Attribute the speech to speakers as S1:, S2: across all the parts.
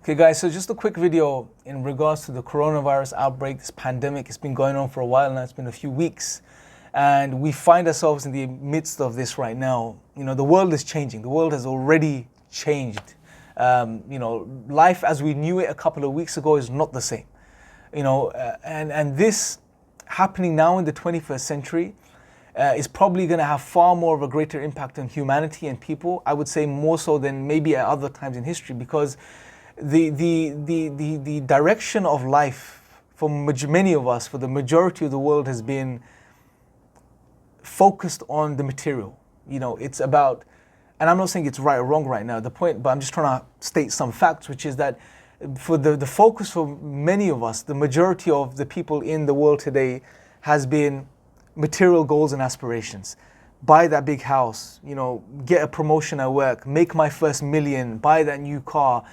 S1: Okay guys, so just a quick video in regards to the coronavirus outbreak, this pandemic. It's been going on for a while now, it's been a few weeks. And we find ourselves in the midst of this right now. You know, the world is changing. The world has already changed. Life as we knew it a couple of weeks ago is not the same. And this happening now in the 21st century is probably going to have far more of a greater impact on humanity and people. I would say more so than maybe at other times in history, because the direction of life for many of us, for the majority of the world, has been focused on the material. You know, it's about, and I'm not saying it's right or wrong right now, the point, but I'm just trying to state some facts, which is that for the focus for many of us, the majority of the people in the world today, has been material goals and aspirations. Buy that big house, get a promotion at work, make my first million, buy that new car,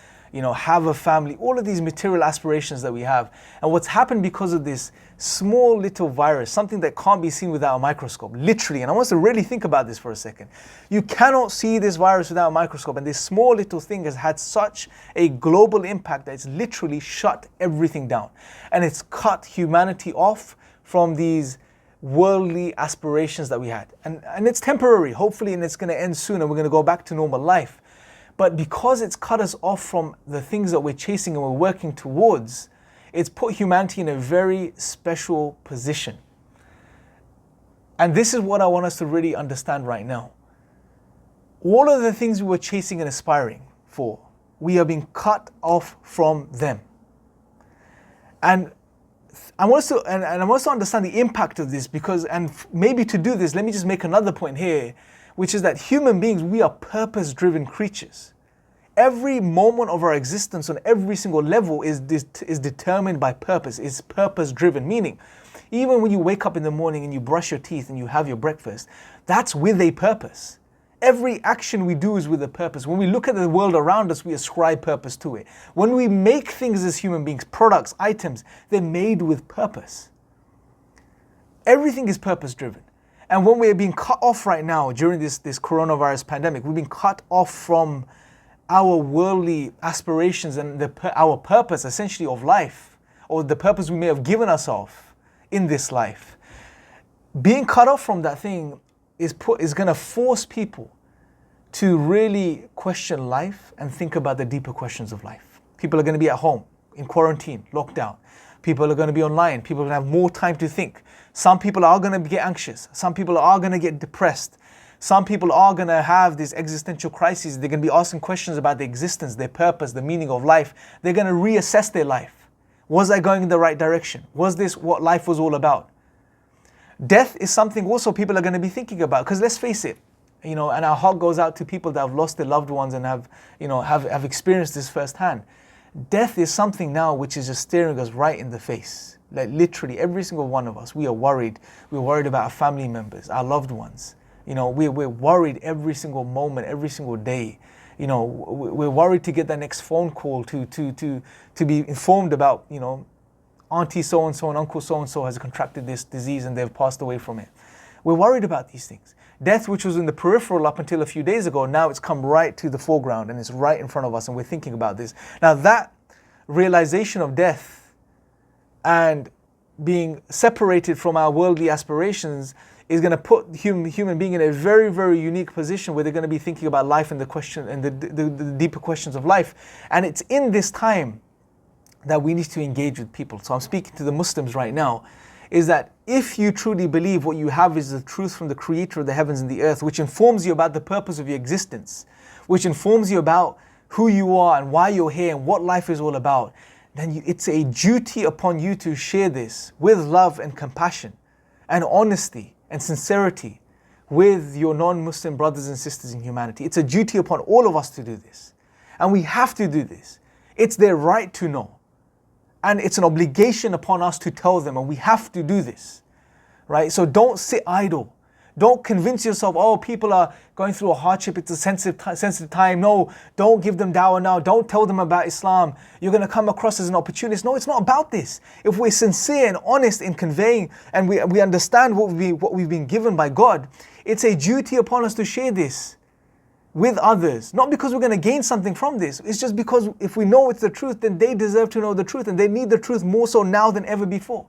S1: have a family, all of these material aspirations that we have. And what's happened because of this small little virus, something that can't be seen without a microscope, literally, and I want us to really think about this for a second. You cannot see this virus without a microscope, and this small little thing has had such a global impact that it's literally shut everything down. And it's cut humanity off from these worldly aspirations that we had. And it's temporary, hopefully, and it's going to end soon, and we're going to go back to normal life. But because it's cut us off from the things that we're chasing and we're working towards, it's put humanity in a very special position. And this is what I want us to really understand right now. All of the things we were chasing and aspiring for, we are being cut off from them. And I want us to understand the impact of this, because, and maybe to do this, let me just make another point here, which is that human beings, we are purpose-driven creatures. Every moment of our existence on every single level is determined by purpose, is purpose-driven, meaning even when you wake up in the morning and you brush your teeth and you have your breakfast, that's with a purpose. Every action we do is with a purpose. When we look at the world around us, we ascribe purpose to it. When we make things as human beings, products, items, they're made with purpose. Everything is purpose-driven. And when we're being cut off right now during this coronavirus pandemic, we've been cut off from our worldly aspirations and our purpose essentially of life, or the purpose we may have given ourselves in this life. Being cut off from that thing is going to force people to really question life and think about the deeper questions of life. People are going to be at home, in quarantine, locked down. People are going to be online. People are going to have more time to think. Some people are going to get anxious. Some people are going to get depressed. Some people are going to have these existential crises. They're going to be asking questions about their existence, their purpose, the meaning of life. They're going to reassess their life. Was I going in the right direction? Was this what life was all about? Death is something also people are going to be thinking about, because let's face it, and our heart goes out to people that have lost their loved ones and have experienced this firsthand. Death is something now which is just staring us right in the face. Like literally every single one of us, we are worried. We're worried about our family members, our loved ones. We're worried every single moment, every single day. We're worried to get that next phone call to be informed about, auntie so-and-so and uncle so-and-so has contracted this disease and they've passed away from it. We're worried about these things. Death, which was in the peripheral up until a few days ago, now it's come right to the foreground and it's right in front of us and we're thinking about this. Now that realization of death and being separated from our worldly aspirations is going to put human being in a very, very unique position where they're going to be thinking about life and the question and the deeper questions of life. And it's in this time that we need to engage with people. So I'm speaking to the Muslims right now, is that if you truly believe what you have is the truth from the Creator of the heavens and the earth, which informs you about the purpose of your existence, which informs you about who you are and why you're here and what life is all about, then it's a duty upon you to share this with love and compassion and honesty and sincerity with your non-Muslim brothers and sisters in humanity. It's a duty upon all of us to do this. And we have to do this. It's their right to know. And it's an obligation upon us to tell them, and we have to do this, right? So don't sit idle. Don't convince yourself, oh, people are going through a hardship, it's a sensitive time. No, don't give them dawah now. Don't tell them about Islam. You're going to come across as an opportunist. No, it's not about this. If we're sincere and honest in conveying, and we understand what we've been given by God, it's a duty upon us to share this. with others, not because we're going to gain something from this. It's just because if we know it's the truth, then they deserve to know the truth, and they need the truth more so now than ever before.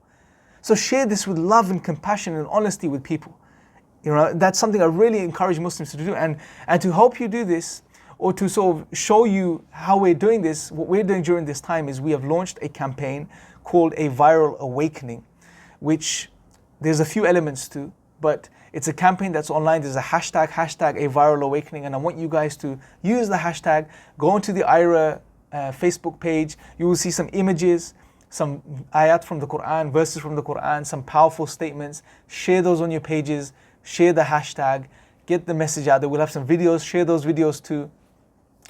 S1: So share this with love and compassion and honesty with people. That's something I really encourage Muslims to do. And to help you do this, or to sort of show you how we're doing this, what we're doing during this time is we have launched a campaign called A Viral Awakening, which there's a few elements to, but it's a campaign that's online. There's a hashtag A Viral Awakening, and I want you guys to use the hashtag, go onto the IRA Facebook page. You will see some images, some ayat from the Quran, verses from the Quran, some powerful statements. Share those on your pages, share the hashtag, get the message out there. We'll have some videos, share those videos too,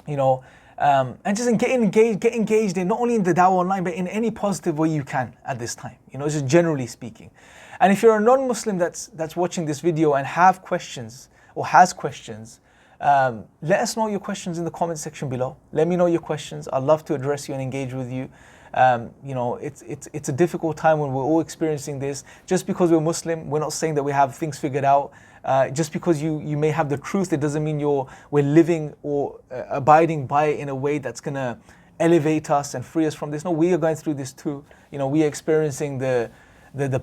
S1: and just get engaged in not only in the dawah online, but in any positive way you can at this time, just generally speaking. And if you're a non-Muslim that's watching this video and have questions or has questions, let us know your questions in the comment section below. Let me know your questions. I'd love to address you and engage with you. It's a difficult time when we're all experiencing this. Just because we're Muslim, we're not saying that we have things figured out. Just because you may have the truth, it doesn't mean we're living or abiding by it in a way that's going to elevate us and free us from this. No, we are going through this too. We are experiencing the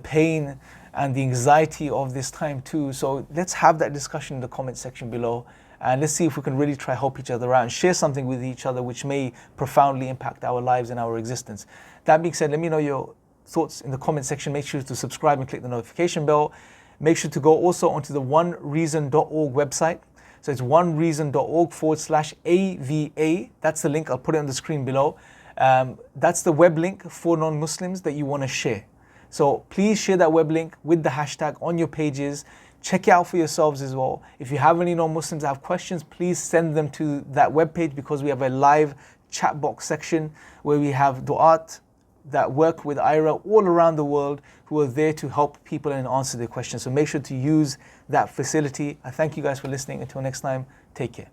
S1: pain and the anxiety of this time too. So let's have that discussion in the comment section below, and let's see if we can really try help each other out and share something with each other which may profoundly impact our lives and our existence. That being said, let me know your thoughts in the comment section. Make sure to subscribe and click the notification bell. Make sure to go also onto the onereason.org website. So it's onereason.org/AVA. That's the link. I'll put it on the screen below. That's the web link for non-Muslims that you want to share. So please share that web link with the hashtag on your pages. Check it out for yourselves as well. If you have any non-Muslims that have questions, please send them to that web page, because we have a live chat box section where we have du'at that work with IRA all around the world who are there to help people and answer their questions. So make sure to use that facility. I thank you guys for listening. Until next time, take care.